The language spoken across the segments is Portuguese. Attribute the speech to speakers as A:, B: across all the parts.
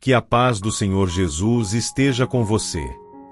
A: Que a paz do Senhor Jesus esteja com você.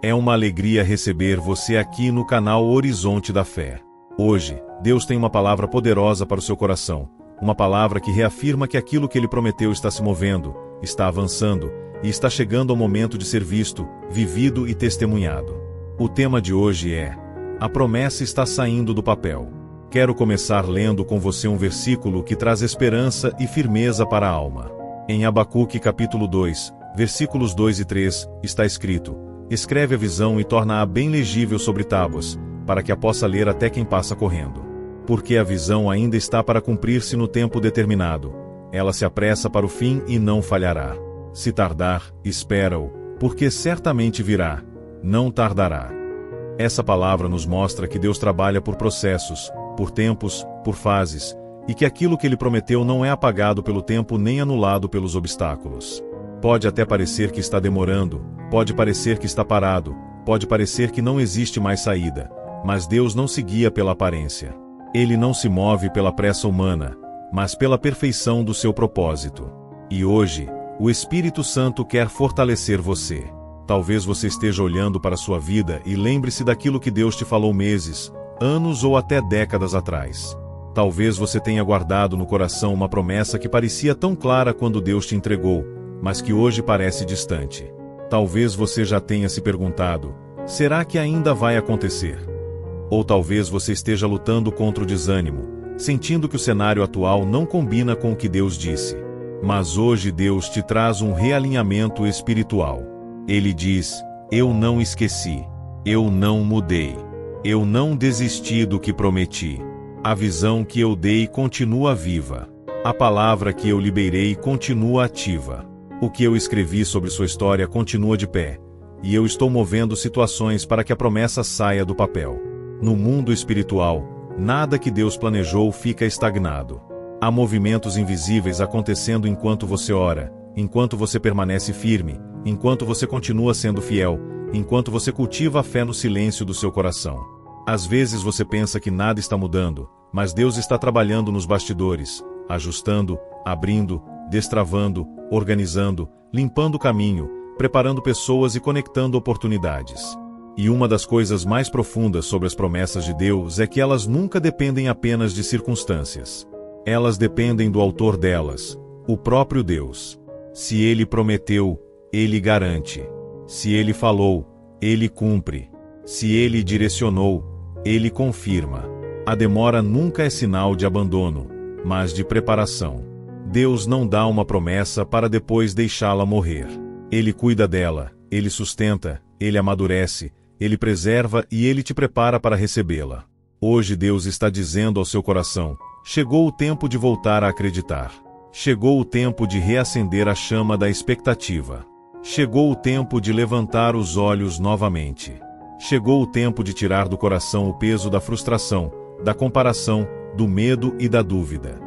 A: É uma alegria receber você aqui no canal Horizonte da Fé. Hoje, Deus tem uma palavra poderosa para o seu coração. Uma palavra que reafirma que aquilo que Ele prometeu está se movendo, está avançando e está chegando ao momento de ser visto, vivido e testemunhado. O tema de hoje é: a promessa está saindo do papel. Quero começar lendo com você um versículo que traz esperança e firmeza para a alma. Em Abacuque capítulo 2, versículos 2 e 3, está escrito: escreve a visão e torna-a bem legível sobre tábuas, para que a possa ler até quem passa correndo. Porque a visão ainda está para cumprir-se no tempo determinado. Ela se apressa para o fim e não falhará. Se tardar, espera-o, porque certamente virá, não tardará. Essa palavra nos mostra que Deus trabalha por processos, por tempos, por fases, e que aquilo que Ele prometeu não é apagado pelo tempo nem anulado pelos obstáculos. Pode até parecer que está demorando, pode parecer que está parado, pode parecer que não existe mais saída, mas Deus não se guia pela aparência. Ele não se move pela pressa humana, mas pela perfeição do seu propósito. E hoje, o Espírito Santo quer fortalecer você. Talvez você esteja olhando para a sua vida e lembre-se daquilo que Deus te falou meses, anos ou até décadas atrás. Talvez você tenha guardado no coração uma promessa que parecia tão clara quando Deus te entregou, mas que hoje parece distante. Talvez você já tenha se perguntado: será que ainda vai acontecer? Ou talvez você esteja lutando contra o desânimo, sentindo que o cenário atual não combina com o que Deus disse. Mas hoje Deus te traz um realinhamento espiritual. Ele diz: eu não esqueci, eu não mudei, eu não desisti do que prometi. A visão que eu dei continua viva. A palavra que eu liberei continua ativa. O que eu escrevi sobre sua história continua de pé. E eu estou movendo situações para que a promessa saia do papel. No mundo espiritual, nada que Deus planejou fica estagnado. Há movimentos invisíveis acontecendo enquanto você ora, enquanto você permanece firme, enquanto você continua sendo fiel, enquanto você cultiva a fé no silêncio do seu coração. Às vezes você pensa que nada está mudando, mas Deus está trabalhando nos bastidores, ajustando, abrindo, destravando, organizando, limpando o caminho, preparando pessoas e conectando oportunidades. E uma das coisas mais profundas sobre as promessas de Deus é que elas nunca dependem apenas de circunstâncias. Elas dependem do autor delas, o próprio Deus. Se Ele prometeu, Ele garante. Se Ele falou, Ele cumpre. Se Ele direcionou, Ele confirma. A demora nunca é sinal de abandono, mas de preparação. Deus não dá uma promessa para depois deixá-la morrer. Ele cuida dela, Ele sustenta, Ele amadurece, Ele preserva e Ele te prepara para recebê-la. Hoje Deus está dizendo ao seu coração: chegou o tempo de voltar a acreditar. Chegou o tempo de reacender a chama da expectativa. Chegou o tempo de levantar os olhos novamente. Chegou o tempo de tirar do coração o peso da frustração, da comparação, do medo e da dúvida.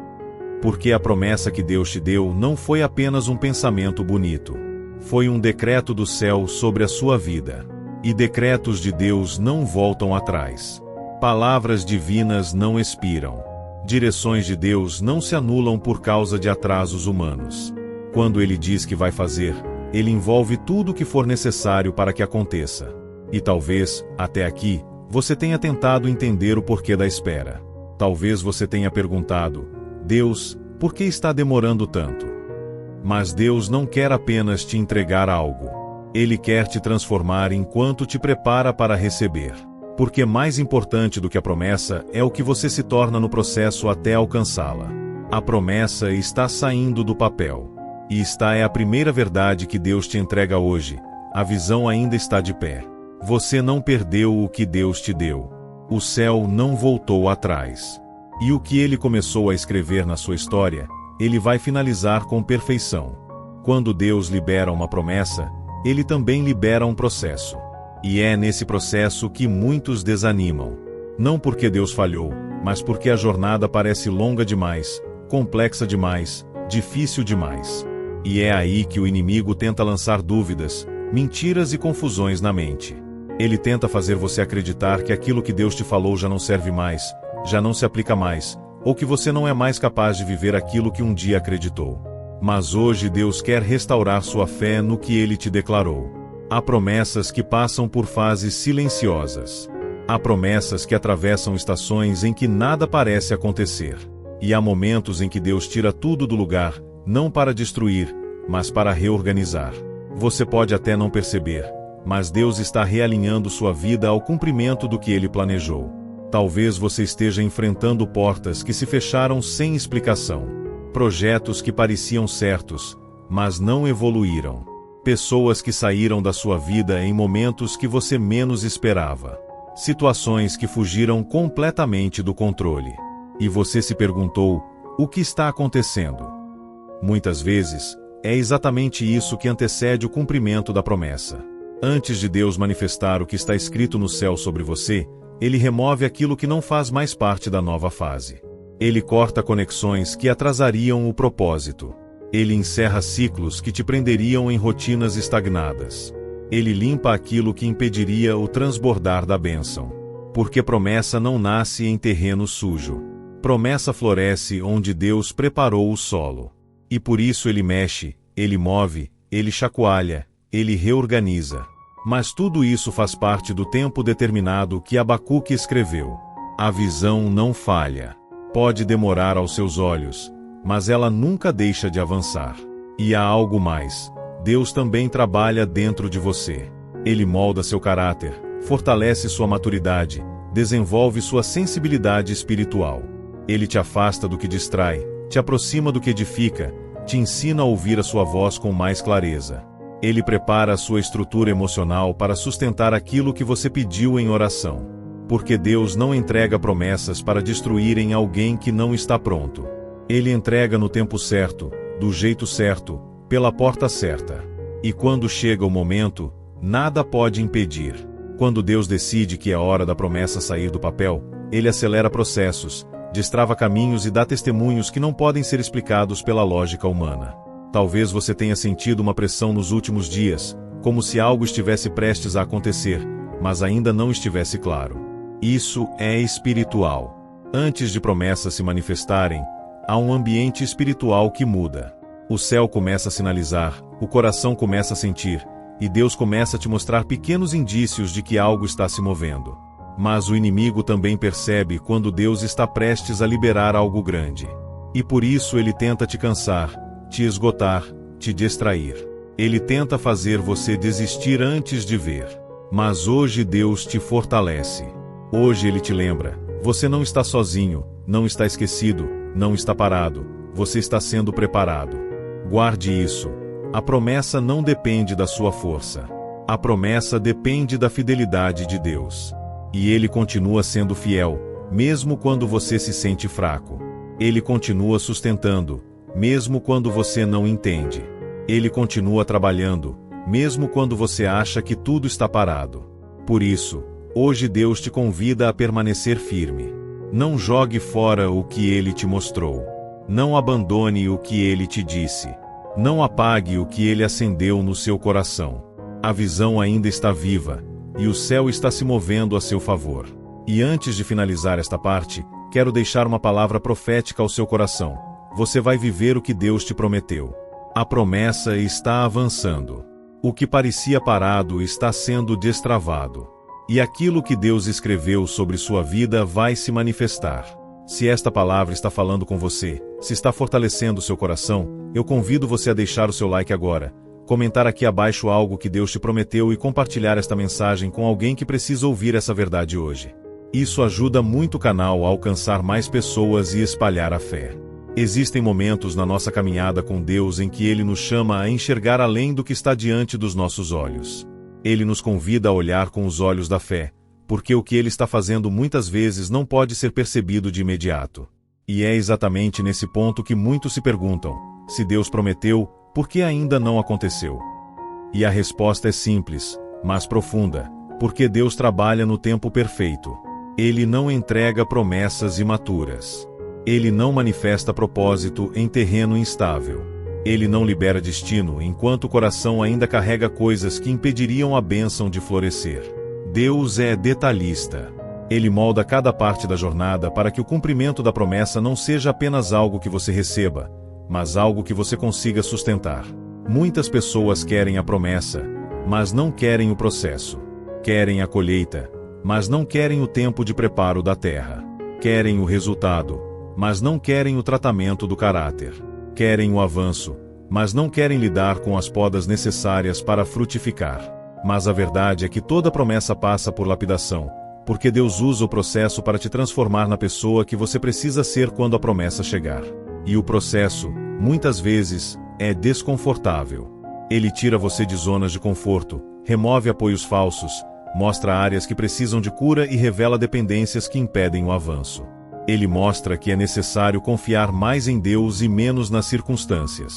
A: Porque a promessa que Deus te deu não foi apenas um pensamento bonito. Foi um decreto do céu sobre a sua vida. E decretos de Deus não voltam atrás. Palavras divinas não expiram. Direções de Deus não se anulam por causa de atrasos humanos. Quando Ele diz que vai fazer, Ele envolve tudo o que for necessário para que aconteça. E talvez, até aqui, você tenha tentado entender o porquê da espera. Talvez você tenha perguntado: Deus, por que está demorando tanto? Mas Deus não quer apenas te entregar algo. Ele quer te transformar enquanto te prepara para receber. Porque mais importante do que a promessa é o que você se torna no processo até alcançá-la. A promessa está saindo do papel. E esta é a primeira verdade que Deus te entrega hoje. A visão ainda está de pé. Você não perdeu o que Deus te deu. O céu não voltou atrás. E o que Ele começou a escrever na sua história, Ele vai finalizar com perfeição. Quando Deus libera uma promessa, Ele também libera um processo. E é nesse processo que muitos desanimam. Não porque Deus falhou, mas porque a jornada parece longa demais, complexa demais, difícil demais. E é aí que o inimigo tenta lançar dúvidas, mentiras e confusões na mente. Ele tenta fazer você acreditar que aquilo que Deus te falou já não serve mais, já não se aplica mais, ou que você não é mais capaz de viver aquilo que um dia acreditou. Mas hoje Deus quer restaurar sua fé no que Ele te declarou. Há promessas que passam por fases silenciosas. Há promessas que atravessam estações em que nada parece acontecer. E há momentos em que Deus tira tudo do lugar, não para destruir, mas para reorganizar. Você pode até não perceber, mas Deus está realinhando sua vida ao cumprimento do que Ele planejou. Talvez você esteja enfrentando portas que se fecharam sem explicação. Projetos que pareciam certos, mas não evoluíram. Pessoas que saíram da sua vida em momentos que você menos esperava. Situações que fugiram completamente do controle. E você se perguntou, o que está acontecendo? Muitas vezes, é exatamente isso que antecede o cumprimento da promessa. Antes de Deus manifestar o que está escrito no céu sobre você, Ele remove aquilo que não faz mais parte da nova fase. Ele corta conexões que atrasariam o propósito. Ele encerra ciclos que te prenderiam em rotinas estagnadas. Ele limpa aquilo que impediria o transbordar da bênção. Porque promessa não nasce em terreno sujo. Promessa floresce onde Deus preparou o solo. E por isso Ele mexe, Ele move, Ele chacoalha, Ele reorganiza. Mas tudo isso faz parte do tempo determinado que Abacuque escreveu. A visão não falha. Pode demorar aos seus olhos, mas ela nunca deixa de avançar. E há algo mais. Deus também trabalha dentro de você. Ele molda seu caráter, fortalece sua maturidade, desenvolve sua sensibilidade espiritual. Ele te afasta do que distrai, te aproxima do que edifica, te ensina a ouvir a sua voz com mais clareza. Ele prepara a sua estrutura emocional para sustentar aquilo que você pediu em oração. Porque Deus não entrega promessas para destruírem alguém que não está pronto. Ele entrega no tempo certo, do jeito certo, pela porta certa. E quando chega o momento, nada pode impedir. Quando Deus decide que é hora da promessa sair do papel, Ele acelera processos, destrava caminhos e dá testemunhos que não podem ser explicados pela lógica humana. Talvez você tenha sentido uma pressão nos últimos dias, como se algo estivesse prestes a acontecer, mas ainda não estivesse claro. Isso é espiritual. Antes de promessas se manifestarem, há um ambiente espiritual que muda. O céu começa a sinalizar, o coração começa a sentir, e Deus começa a te mostrar pequenos indícios de que algo está se movendo. Mas o inimigo também percebe quando Deus está prestes a liberar algo grande. E por isso ele tenta te cansar, te esgotar, te distrair. Ele tenta fazer você desistir antes de ver. Mas hoje Deus te fortalece. Hoje Ele te lembra, você não está sozinho, não está esquecido, não está parado, você está sendo preparado. Guarde isso. A promessa não depende da sua força. A promessa depende da fidelidade de Deus. E Ele continua sendo fiel, mesmo quando você se sente fraco. Ele continua sustentando, mesmo quando você não entende. Ele continua trabalhando, mesmo quando você acha que tudo está parado. Por isso, hoje Deus te convida a permanecer firme. Não jogue fora o que Ele te mostrou. Não abandone o que Ele te disse. Não apague o que Ele acendeu no seu coração. A visão ainda está viva, e o céu está se movendo a seu favor. E antes de finalizar esta parte, quero deixar uma palavra profética ao seu coração. Você vai viver o que Deus te prometeu. A promessa está avançando. O que parecia parado está sendo destravado. E aquilo que Deus escreveu sobre sua vida vai se manifestar. Se esta palavra está falando com você, se está fortalecendo seu coração, eu convido você a deixar o seu like agora, comentar aqui abaixo algo que Deus te prometeu e compartilhar esta mensagem com alguém que precisa ouvir essa verdade hoje. Isso ajuda muito o canal a alcançar mais pessoas e espalhar a fé. Existem momentos na nossa caminhada com Deus em que Ele nos chama a enxergar além do que está diante dos nossos olhos. Ele nos convida a olhar com os olhos da fé, porque o que Ele está fazendo muitas vezes não pode ser percebido de imediato. E é exatamente nesse ponto que muitos se perguntam, se Deus prometeu, por que ainda não aconteceu? E a resposta é simples, mas profunda, porque Deus trabalha no tempo perfeito. Ele não entrega promessas imaturas. Ele não manifesta propósito em terreno instável. Ele não libera destino enquanto o coração ainda carrega coisas que impediriam a bênção de florescer. Deus é detalhista. Ele molda cada parte da jornada para que o cumprimento da promessa não seja apenas algo que você receba, mas algo que você consiga sustentar. Muitas pessoas querem a promessa, mas não querem o processo. Querem a colheita, mas não querem o tempo de preparo da terra. Querem o resultado, mas não querem o tratamento do caráter. Querem o avanço, mas não querem lidar com as podas necessárias para frutificar. Mas a verdade é que toda promessa passa por lapidação, porque Deus usa o processo para te transformar na pessoa que você precisa ser quando a promessa chegar. E o processo, muitas vezes, é desconfortável. Ele tira você de zonas de conforto, remove apoios falsos, mostra áreas que precisam de cura e revela dependências que impedem o avanço. Ele mostra que é necessário confiar mais em Deus e menos nas circunstâncias.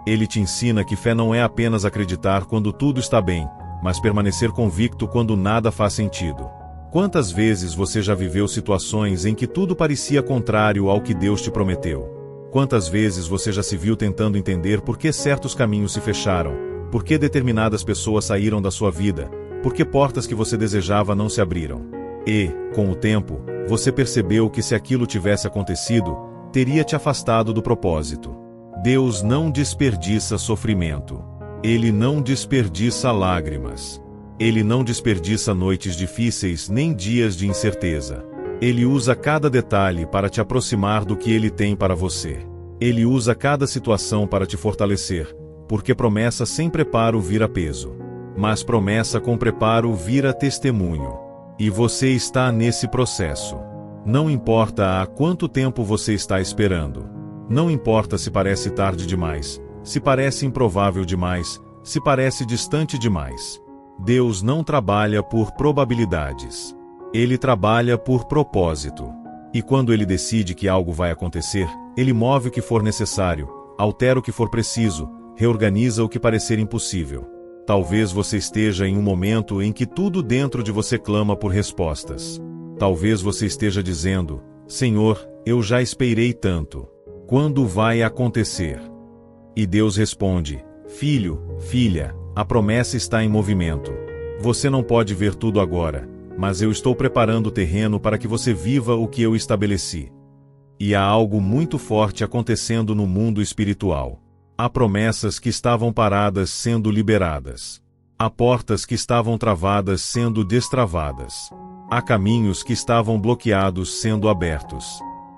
A: Ele te ensina que fé não é apenas acreditar quando tudo está bem, mas permanecer convicto quando nada faz sentido. Quantas vezes você já viveu situações em que tudo parecia contrário ao que Deus te prometeu? Quantas vezes você já se viu tentando entender por que certos caminhos se fecharam, por que determinadas pessoas saíram da sua vida, por que portas que você desejava não se abriram? E, com o tempo, você percebeu que se aquilo tivesse acontecido, teria te afastado do propósito. Deus não desperdiça sofrimento. Ele não desperdiça lágrimas. Ele não desperdiça noites difíceis nem dias de incerteza. Ele usa cada detalhe para te aproximar do que Ele tem para você. Ele usa cada situação para te fortalecer, porque promessa sem preparo vira peso. Mas promessa com preparo vira testemunho. E você está nesse processo. Não importa há quanto tempo você está esperando. Não importa se parece tarde demais, se parece improvável demais, se parece distante demais. Deus não trabalha por probabilidades. Ele trabalha por propósito. E quando Ele decide que algo vai acontecer, Ele move o que for necessário, altera o que for preciso, reorganiza o que parecer impossível. Talvez você esteja em um momento em que tudo dentro de você clama por respostas. Talvez você esteja dizendo: Senhor, eu já esperei tanto. Quando vai acontecer? E Deus responde: Filho, filha, a promessa está em movimento. Você não pode ver tudo agora, mas eu estou preparando o terreno para que você viva o que eu estabeleci. E há algo muito forte acontecendo no mundo espiritual. Há promessas que estavam paradas sendo liberadas. Há portas que estavam travadas sendo destravadas. Há caminhos que estavam bloqueados sendo abertos.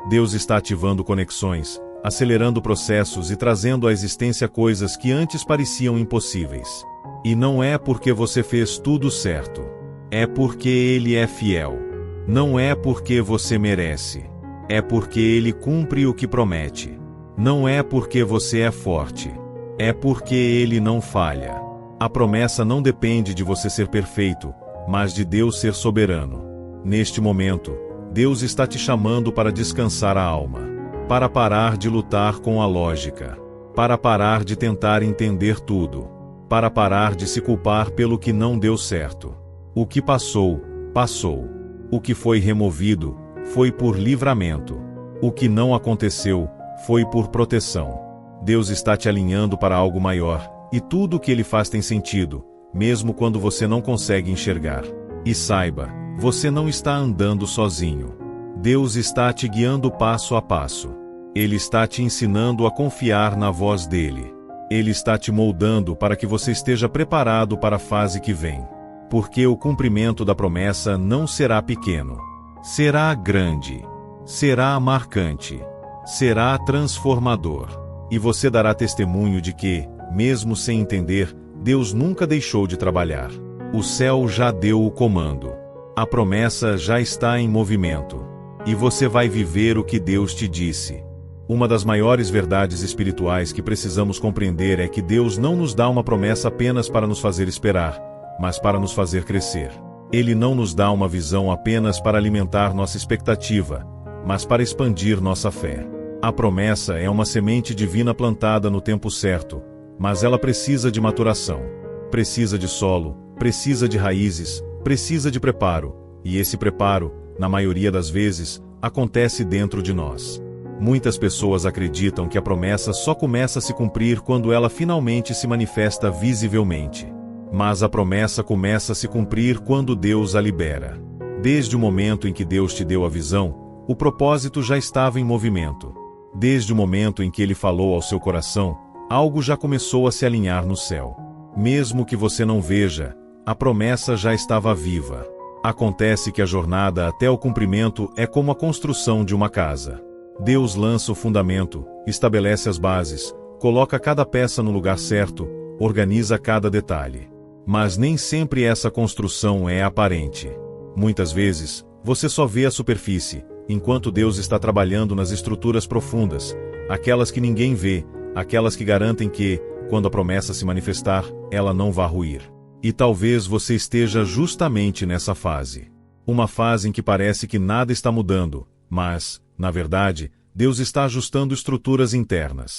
A: Deus está ativando conexões, acelerando processos e trazendo à existência coisas que antes pareciam impossíveis. E não é porque você fez tudo certo. É porque Ele é fiel. Não é porque você merece. É porque Ele cumpre o que promete. Não é porque você é forte. É porque Ele não falha. A promessa não depende de você ser perfeito, mas de Deus ser soberano. Neste momento, Deus está te chamando para descansar a alma, para parar de lutar com a lógica, para parar de tentar entender tudo, para parar de se culpar pelo que não deu certo. O que passou, passou. O que foi removido, foi por livramento. O que não aconteceu, foi por proteção. Deus está te alinhando para algo maior, e tudo o que Ele faz tem sentido, mesmo quando você não consegue enxergar. E saiba, você não está andando sozinho. Deus está te guiando passo a passo. Ele está te ensinando a confiar na voz dEle. Ele está te moldando para que você esteja preparado para a fase que vem. Porque o cumprimento da promessa não será pequeno. Será grande. Será marcante. Será transformador. E você dará testemunho de que, mesmo sem entender, Deus nunca deixou de trabalhar. O céu já deu o comando. A promessa já está em movimento. E você vai viver o que Deus te disse. Uma das maiores verdades espirituais que precisamos compreender é que Deus não nos dá uma promessa apenas para nos fazer esperar, mas para nos fazer crescer. Ele não nos dá uma visão apenas para alimentar nossa expectativa, mas para expandir nossa fé. A promessa é uma semente divina plantada no tempo certo, mas ela precisa de maturação. Precisa de solo, precisa de raízes, precisa de preparo, e esse preparo, na maioria das vezes, acontece dentro de nós. Muitas pessoas acreditam que a promessa só começa a se cumprir quando ela finalmente se manifesta visivelmente. Mas a promessa começa a se cumprir quando Deus a libera. Desde o momento em que Deus te deu a visão, o propósito já estava em movimento. Desde o momento em que ele falou ao seu coração, algo já começou a se alinhar no céu. Mesmo que você não veja, a promessa já estava viva. Acontece que a jornada até o cumprimento é como a construção de uma casa. Deus lança o fundamento, estabelece as bases, coloca cada peça no lugar certo, organiza cada detalhe. Mas nem sempre essa construção é aparente. Muitas vezes, você só vê a superfície, enquanto Deus está trabalhando nas estruturas profundas, aquelas que ninguém vê, aquelas que garantem que, quando a promessa se manifestar, ela não vá ruir. E talvez você esteja justamente nessa fase. Uma fase em que parece que nada está mudando, mas, na verdade, Deus está ajustando estruturas internas.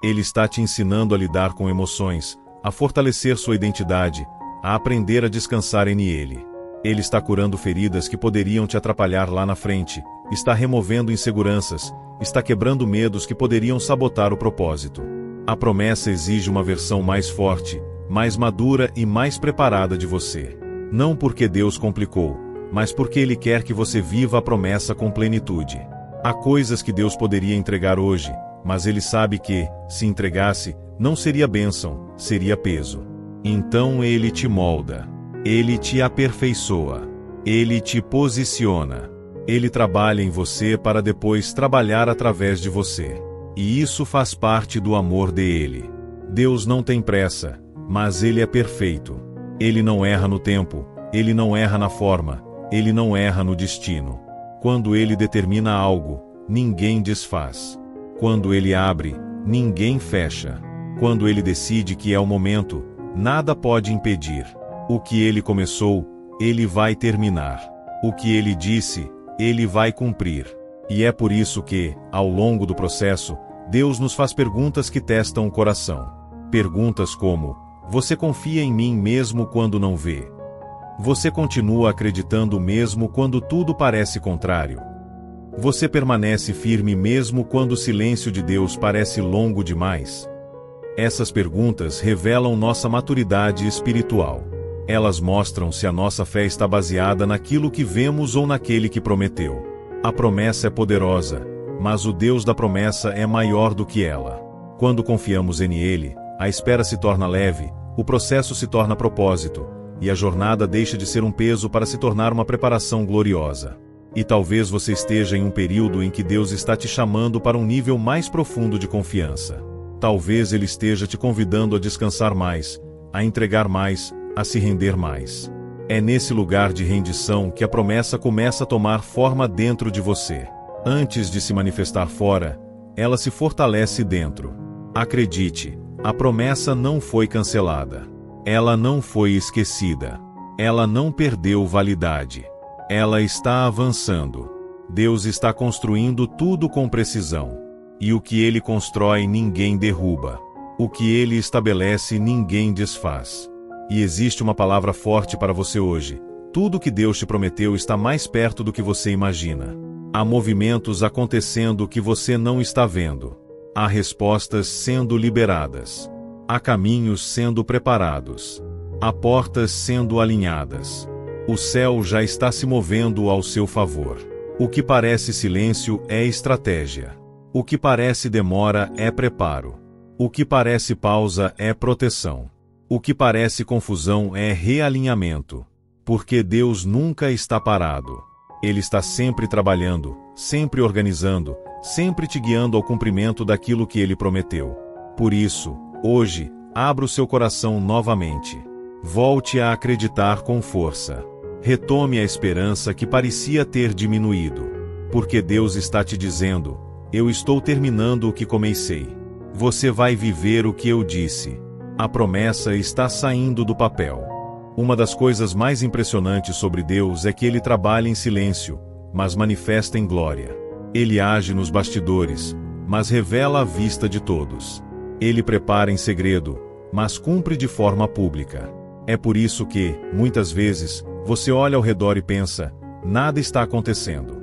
A: Ele está te ensinando a lidar com emoções, a fortalecer sua identidade, a aprender a descansar em Ele. Ele está curando feridas que poderiam te atrapalhar lá na frente, está removendo inseguranças, está quebrando medos que poderiam sabotar o propósito. A promessa exige uma versão mais forte, mais madura e mais preparada de você. Não porque Deus complicou, mas porque Ele quer que você viva a promessa com plenitude. Há coisas que Deus poderia entregar hoje, mas Ele sabe que, se entregasse, não seria bênção, seria peso. Então Ele te molda. Ele te aperfeiçoa. Ele te posiciona. Ele trabalha em você para depois trabalhar através de você. E isso faz parte do amor dele. Deus não tem pressa, mas Ele é perfeito. Ele não erra no tempo, Ele não erra na forma, Ele não erra no destino. Quando Ele determina algo, ninguém desfaz. Quando Ele abre, ninguém fecha. Quando Ele decide que é o momento, nada pode impedir. O que Ele começou, Ele vai terminar. O que Ele disse, Ele vai cumprir. E é por isso que, ao longo do processo, Deus nos faz perguntas que testam o coração. Perguntas como: você confia em mim mesmo quando não vê? Você continua acreditando mesmo quando tudo parece contrário? Você permanece firme mesmo quando o silêncio de Deus parece longo demais? Essas perguntas revelam nossa maturidade espiritual. Elas mostram se a nossa fé está baseada naquilo que vemos ou naquele que prometeu. A promessa é poderosa, mas o Deus da promessa é maior do que ela. Quando confiamos em Ele, a espera se torna leve, o processo se torna propósito, e a jornada deixa de ser um peso para se tornar uma preparação gloriosa. E talvez você esteja em um período em que Deus está te chamando para um nível mais profundo de confiança. Talvez Ele esteja te convidando a descansar mais, a entregar mais, a se render mais. É nesse lugar de rendição que a promessa começa a tomar forma dentro de você. Antes de se manifestar fora, ela se fortalece dentro. Acredite, a promessa não foi cancelada. Ela não foi esquecida. Ela não perdeu validade. Ela está avançando. Deus está construindo tudo com precisão. E o que Ele constrói ninguém derruba. O que Ele estabelece ninguém desfaz. E existe uma palavra forte para você hoje. Tudo que Deus te prometeu está mais perto do que você imagina. Há movimentos acontecendo que você não está vendo. Há respostas sendo liberadas. Há caminhos sendo preparados. Há portas sendo alinhadas. O céu já está se movendo ao seu favor. O que parece silêncio é estratégia. O que parece demora é preparo. O que parece pausa é proteção. O que parece confusão é realinhamento. Porque Deus nunca está parado. Ele está sempre trabalhando, sempre organizando, sempre te guiando ao cumprimento daquilo que Ele prometeu. Por isso, hoje, abra o seu coração novamente. Volte a acreditar com força. Retome a esperança que parecia ter diminuído. Porque Deus está te dizendo: eu estou terminando o que comecei. Você vai viver o que eu disse. A promessa está saindo do papel. Uma das coisas mais impressionantes sobre Deus é que Ele trabalha em silêncio, mas manifesta em glória. Ele age nos bastidores, mas revela à vista de todos. Ele prepara em segredo, mas cumpre de forma pública. É por isso que, muitas vezes, você olha ao redor e pensa: nada está acontecendo.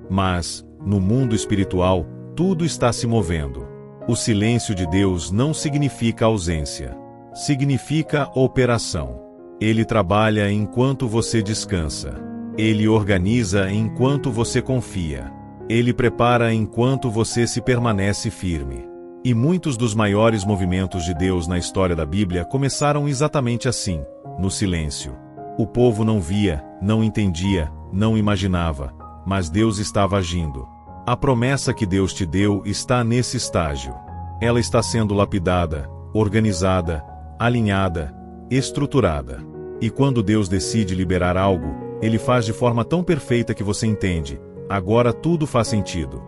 A: Mas, no mundo espiritual, tudo está se movendo. O silêncio de Deus não significa ausência. Significa operação. Ele trabalha enquanto você descansa. Ele organiza enquanto você confia. Ele prepara enquanto você se permanece firme. E muitos dos maiores movimentos de Deus na história da Bíblia começaram exatamente assim, no silêncio. O povo não via, não entendia, não imaginava, mas Deus estava agindo. A promessa que Deus te deu está nesse estágio. Ela está sendo lapidada, organizada, alinhada, estruturada. E quando Deus decide liberar algo, Ele faz de forma tão perfeita que você entende, agora tudo faz sentido.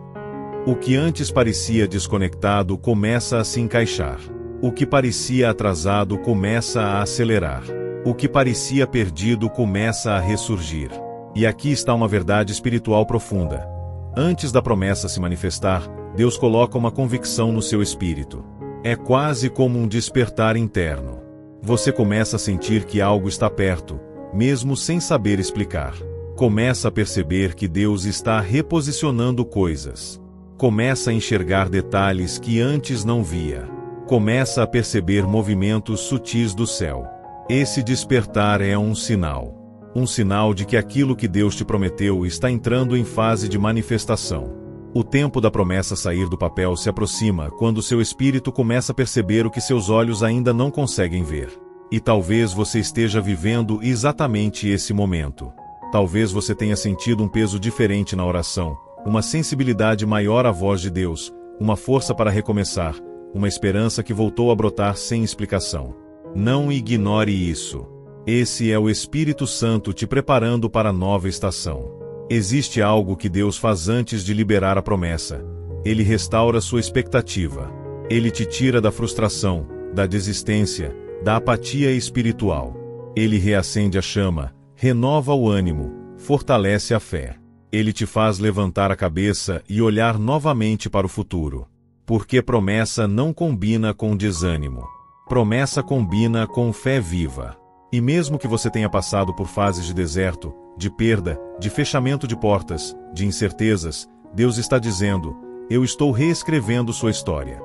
A: O que antes parecia desconectado começa a se encaixar. O que parecia atrasado começa a acelerar. O que parecia perdido começa a ressurgir. E aqui está uma verdade espiritual profunda. Antes da promessa se manifestar, Deus coloca uma convicção no seu espírito. É quase como um despertar interno. Você começa a sentir que algo está perto, mesmo sem saber explicar. Começa a perceber que Deus está reposicionando coisas. Começa a enxergar detalhes que antes não via. Começa a perceber movimentos sutis do céu. Esse despertar é um sinal. Um sinal de que aquilo que Deus te prometeu está entrando em fase de manifestação. O tempo da promessa sair do papel se aproxima quando seu espírito começa a perceber o que seus olhos ainda não conseguem ver. E talvez você esteja vivendo exatamente esse momento. Talvez você tenha sentido um peso diferente na oração, uma sensibilidade maior à voz de Deus, uma força para recomeçar, uma esperança que voltou a brotar sem explicação. Não ignore isso. Esse é o Espírito Santo te preparando para a nova estação. Existe algo que Deus faz antes de liberar a promessa. Ele restaura sua expectativa. Ele te tira da frustração, da desistência, da apatia espiritual. Ele reacende a chama, renova o ânimo, fortalece a fé. Ele te faz levantar a cabeça e olhar novamente para o futuro. Porque promessa não combina com desânimo. Promessa combina com fé viva. E mesmo que você tenha passado por fases de deserto, de perda, de fechamento de portas, de incertezas, Deus está dizendo: eu estou reescrevendo sua história.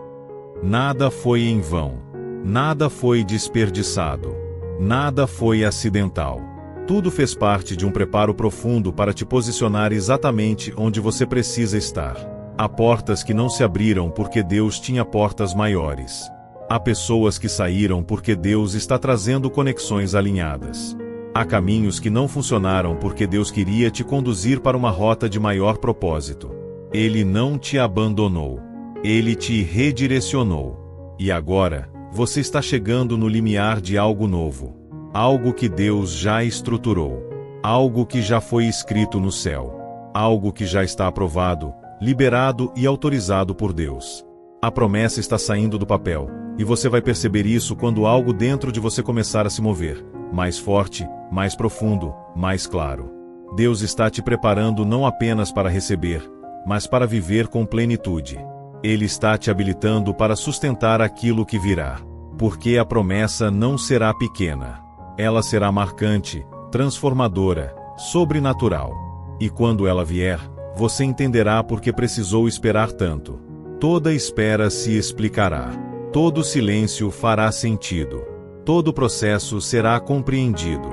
A: Nada foi em vão. Nada foi desperdiçado. Nada foi acidental. Tudo fez parte de um preparo profundo para te posicionar exatamente onde você precisa estar. Há portas que não se abriram porque Deus tinha portas maiores. Há pessoas que saíram porque Deus está trazendo conexões alinhadas. Há caminhos que não funcionaram porque Deus queria te conduzir para uma rota de maior propósito. Ele não te abandonou. Ele te redirecionou. E agora, você está chegando no limiar de algo novo. Algo que Deus já estruturou. Algo que já foi escrito no céu. Algo que já está aprovado, liberado e autorizado por Deus. A promessa está saindo do papel, e você vai perceber isso quando algo dentro de você começar a se mover, mais forte, mais profundo, mais claro. Deus está te preparando não apenas para receber, mas para viver com plenitude. Ele está te habilitando para sustentar aquilo que virá. Porque a promessa não será pequena. Ela será marcante, transformadora, sobrenatural. E quando ela vier, você entenderá por que precisou esperar tanto. Toda espera se explicará. Todo silêncio fará sentido. Todo processo será compreendido.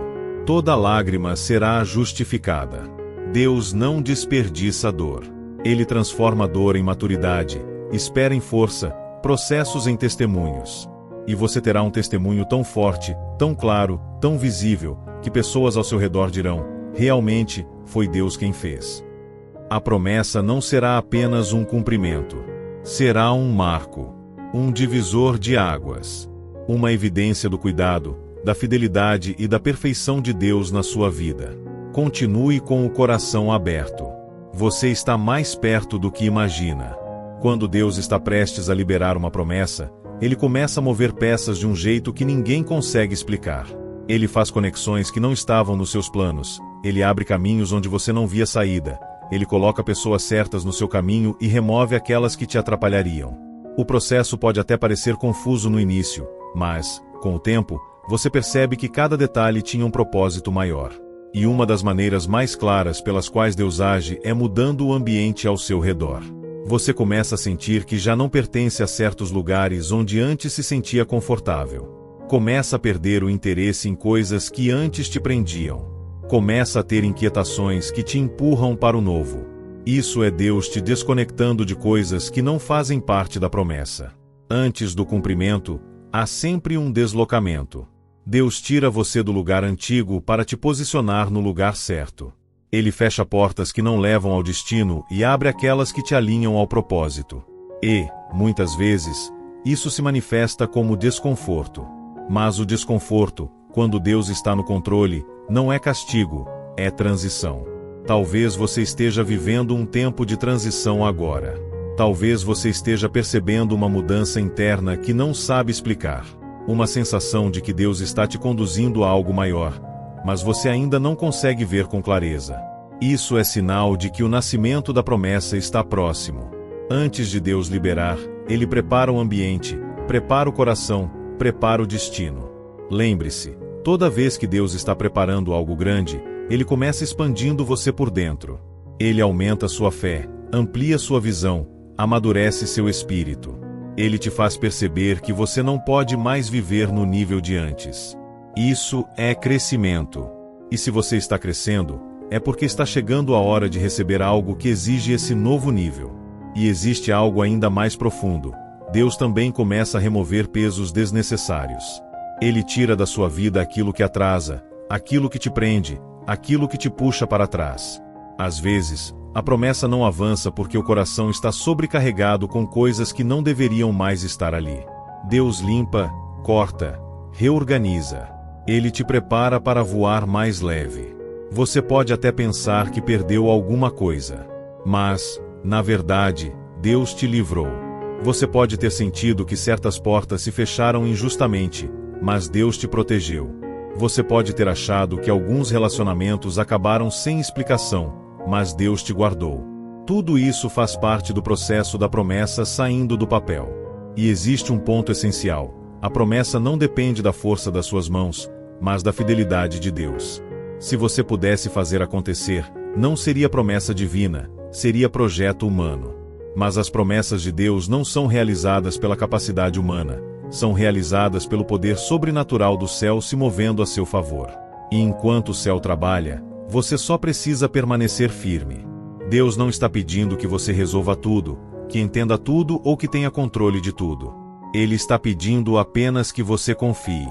A: Toda lágrima será justificada. Deus não desperdiça dor. Ele transforma dor em maturidade, espera em força, processos em testemunhos. E você terá um testemunho tão forte, tão claro, tão visível, que pessoas ao seu redor dirão: realmente, foi Deus quem fez. A promessa não será apenas um cumprimento. Será um marco, um divisor de águas, uma evidência do cuidado, da fidelidade e da perfeição de Deus na sua vida. Continue com o coração aberto. Você está mais perto do que imagina. Quando Deus está prestes a liberar uma promessa, Ele começa a mover peças de um jeito que ninguém consegue explicar. Ele faz conexões que não estavam nos seus planos. Ele abre caminhos onde você não via saída. Ele coloca pessoas certas no seu caminho e remove aquelas que te atrapalhariam. O processo pode até parecer confuso no início, mas, com o tempo, você percebe que cada detalhe tinha um propósito maior. E uma das maneiras mais claras pelas quais Deus age é mudando o ambiente ao seu redor. Você começa a sentir que já não pertence a certos lugares onde antes se sentia confortável. Começa a perder o interesse em coisas que antes te prendiam. Começa a ter inquietações que te empurram para o novo. Isso é Deus te desconectando de coisas que não fazem parte da promessa. Antes do cumprimento, há sempre um deslocamento. Deus tira você do lugar antigo para te posicionar no lugar certo. Ele fecha portas que não levam ao destino e abre aquelas que te alinham ao propósito. E, muitas vezes, isso se manifesta como desconforto. Mas o desconforto, quando Deus está no controle, não é castigo, é transição. Talvez você esteja vivendo um tempo de transição agora. Talvez você esteja percebendo uma mudança interna que não sabe explicar. Uma sensação de que Deus está te conduzindo a algo maior, mas você ainda não consegue ver com clareza. Isso é sinal de que o nascimento da promessa está próximo. Antes de Deus liberar, Ele prepara o ambiente, prepara o coração, prepara o destino. Lembre-se, toda vez que Deus está preparando algo grande, Ele começa expandindo você por dentro. Ele aumenta sua fé, amplia sua visão, amadurece seu espírito. Ele te faz perceber que você não pode mais viver no nível de antes. Isso é crescimento. E se você está crescendo, é porque está chegando a hora de receber algo que exige esse novo nível. E existe algo ainda mais profundo. Deus também começa a remover pesos desnecessários. Ele tira da sua vida aquilo que atrasa, aquilo que te prende, aquilo que te puxa para trás. Às vezes, a promessa não avança porque o coração está sobrecarregado com coisas que não deveriam mais estar ali. Deus limpa, corta, reorganiza. Ele te prepara para voar mais leve. Você pode até pensar que perdeu alguma coisa. Mas, na verdade, Deus te livrou. Você pode ter sentido que certas portas se fecharam injustamente, mas Deus te protegeu. Você pode ter achado que alguns relacionamentos acabaram sem explicação, mas Deus te guardou. Tudo isso faz parte do processo da promessa saindo do papel. E existe um ponto essencial: a promessa não depende da força das suas mãos, mas da fidelidade de Deus. Se você pudesse fazer acontecer, não seria promessa divina, seria projeto humano. Mas as promessas de Deus não são realizadas pela capacidade humana, são realizadas pelo poder sobrenatural do céu se movendo a seu favor. E enquanto o céu trabalha, você só precisa permanecer firme. Deus não está pedindo que você resolva tudo, que entenda tudo ou que tenha controle de tudo. Ele está pedindo apenas que você confie.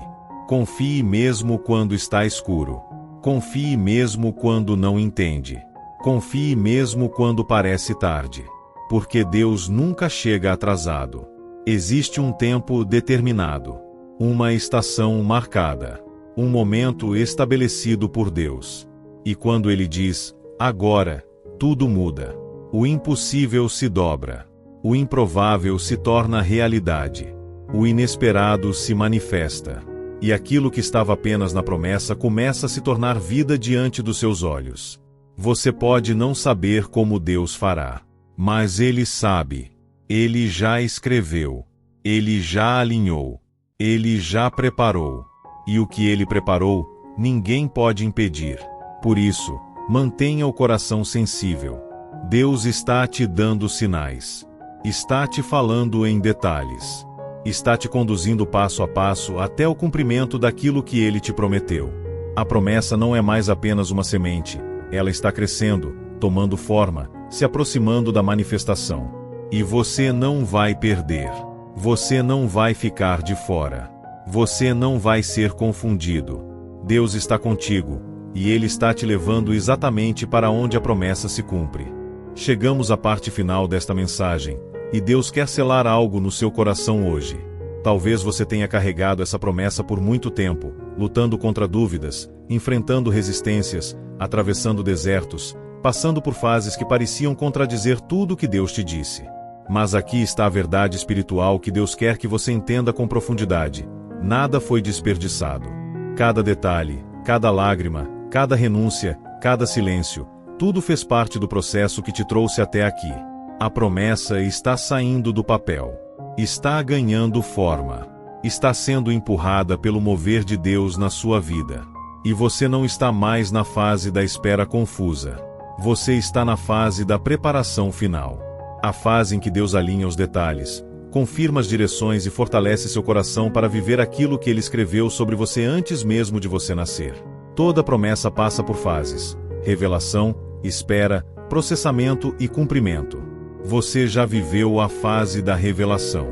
A: Confie mesmo quando está escuro. Confie mesmo quando não entende. Confie mesmo quando parece tarde. Porque Deus nunca chega atrasado. Existe um tempo determinado. Uma estação marcada. Um momento estabelecido por Deus. E quando Ele diz, agora, tudo muda. O impossível se dobra. O improvável se torna realidade. O inesperado se manifesta. E aquilo que estava apenas na promessa começa a se tornar vida diante dos seus olhos. Você pode não saber como Deus fará. Mas Ele sabe. Ele já escreveu. Ele já alinhou. Ele já preparou. E o que Ele preparou, ninguém pode impedir. Por isso, mantenha o coração sensível. Deus está te dando sinais. Está te falando em detalhes. Está te conduzindo passo a passo até o cumprimento daquilo que Ele te prometeu. A promessa não é mais apenas uma semente. Ela está crescendo, tomando forma, se aproximando da manifestação. E você não vai perder. Você não vai ficar de fora. Você não vai ser confundido. Deus está contigo, e Ele está te levando exatamente para onde a promessa se cumpre. Chegamos à parte final desta mensagem, e Deus quer selar algo no seu coração hoje. Talvez você tenha carregado essa promessa por muito tempo, lutando contra dúvidas, enfrentando resistências, atravessando desertos, passando por fases que pareciam contradizer tudo o que Deus te disse. Mas aqui está a verdade espiritual que Deus quer que você entenda com profundidade. Nada foi desperdiçado. Cada detalhe, cada lágrima, cada renúncia, cada silêncio, tudo fez parte do processo que te trouxe até aqui. A promessa está saindo do papel. Está ganhando forma. Está sendo empurrada pelo mover de Deus na sua vida. E você não está mais na fase da espera confusa. Você está na fase da preparação final. A fase em que Deus alinha os detalhes, confirma as direções e fortalece seu coração para viver aquilo que Ele escreveu sobre você antes mesmo de você nascer. Toda promessa passa por fases: revelação, espera, processamento e cumprimento. Você já viveu a fase da revelação.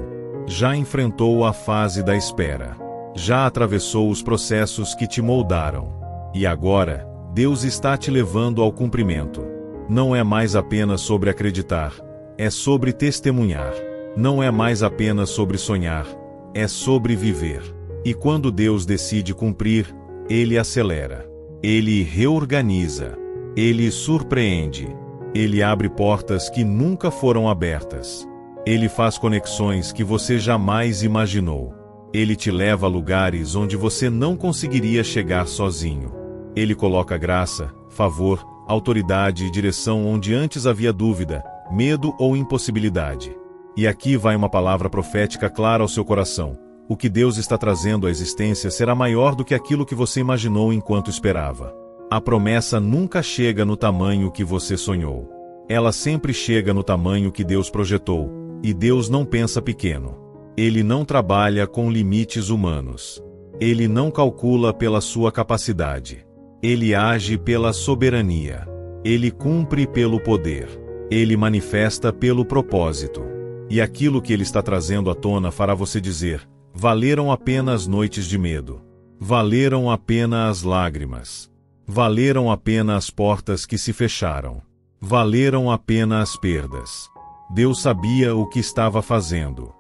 A: Já enfrentou a fase da espera. Já atravessou os processos que te moldaram. E agora, Deus está te levando ao cumprimento. Não é mais apenas sobre acreditar, é sobre testemunhar. Não é mais apenas sobre sonhar, é sobre viver. E quando Deus decide cumprir, Ele acelera. Ele reorganiza. Ele surpreende. Ele abre portas que nunca foram abertas. Ele faz conexões que você jamais imaginou. Ele te leva a lugares onde você não conseguiria chegar sozinho. Ele coloca graça, favor, autoridade e direção onde antes havia dúvida, medo ou impossibilidade. E aqui vai uma palavra profética clara ao seu coração. O que Deus está trazendo à existência será maior do que aquilo que você imaginou enquanto esperava. A promessa nunca chega no tamanho que você sonhou. Ela sempre chega no tamanho que Deus projetou, e Deus não pensa pequeno. Ele não trabalha com limites humanos. Ele não calcula pela sua capacidade. Ele age pela soberania. Ele cumpre pelo poder. Ele manifesta pelo propósito. E aquilo que Ele está trazendo à tona fará você dizer: valeram a pena as noites de medo. Valeram a pena as lágrimas. Valeram a pena as portas que se fecharam. Valeram a pena as perdas. Deus sabia o que estava fazendo.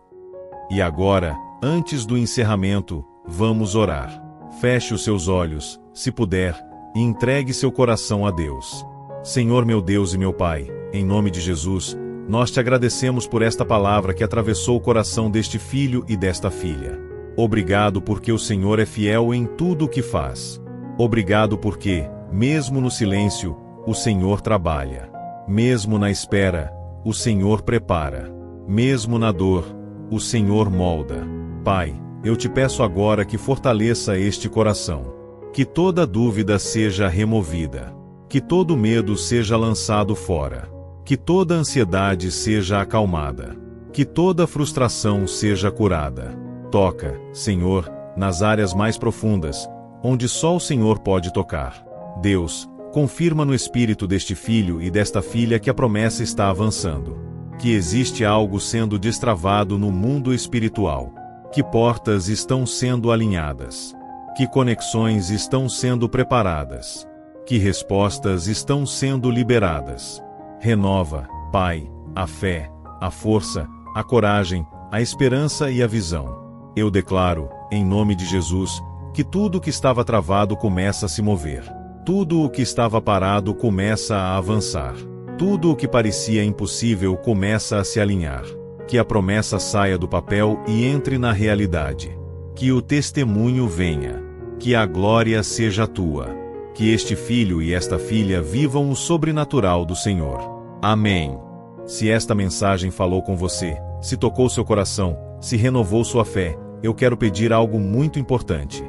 A: E agora, antes do encerramento, vamos orar. Feche os seus olhos, se puder, e entregue seu coração a Deus. Senhor meu Deus e meu Pai, em nome de Jesus, nós te agradecemos por esta palavra que atravessou o coração deste filho e desta filha. Obrigado porque o Senhor é fiel em tudo o que faz. Obrigado porque, mesmo no silêncio, o Senhor trabalha. Mesmo na espera, o Senhor prepara. Mesmo na dor, o Senhor molda. Pai, eu te peço agora que fortaleça este coração. Que toda dúvida seja removida. Que todo medo seja lançado fora. Que toda ansiedade seja acalmada. Que toda frustração seja curada. Toca, Senhor, nas áreas mais profundas, onde só o Senhor pode tocar. Deus, confirma no espírito deste filho e desta filha que a promessa está avançando. Que existe algo sendo destravado no mundo espiritual. Que portas estão sendo alinhadas. Que conexões estão sendo preparadas. Que respostas estão sendo liberadas. Renova, Pai, a fé, a força, a coragem, a esperança e a visão. Eu declaro, em nome de Jesus, que tudo o que estava travado começa a se mover. Tudo o que estava parado começa a avançar. Tudo o que parecia impossível começa a se alinhar. Que a promessa saia do papel e entre na realidade. Que o testemunho venha. Que a glória seja tua. Que este filho e esta filha vivam o sobrenatural do Senhor. Amém. Se esta mensagem falou com você, se tocou seu coração, se renovou sua fé, eu quero pedir algo muito importante.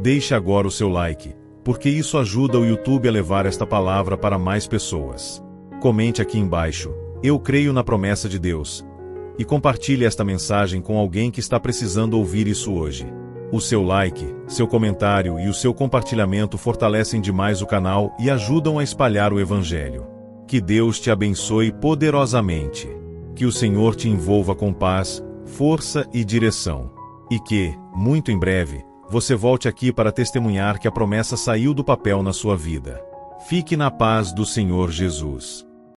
A: Deixe agora o seu like, porque isso ajuda o YouTube a levar esta palavra para mais pessoas. Comente aqui embaixo, eu creio na promessa de Deus. E compartilhe esta mensagem com alguém que está precisando ouvir isso hoje. O seu like, seu comentário e o seu compartilhamento fortalecem demais o canal e ajudam a espalhar o Evangelho. Que Deus te abençoe poderosamente. Que o Senhor te envolva com paz, força e direção. E que, muito em breve, você volte aqui para testemunhar que a promessa saiu do papel na sua vida. Fique na paz do Senhor Jesus.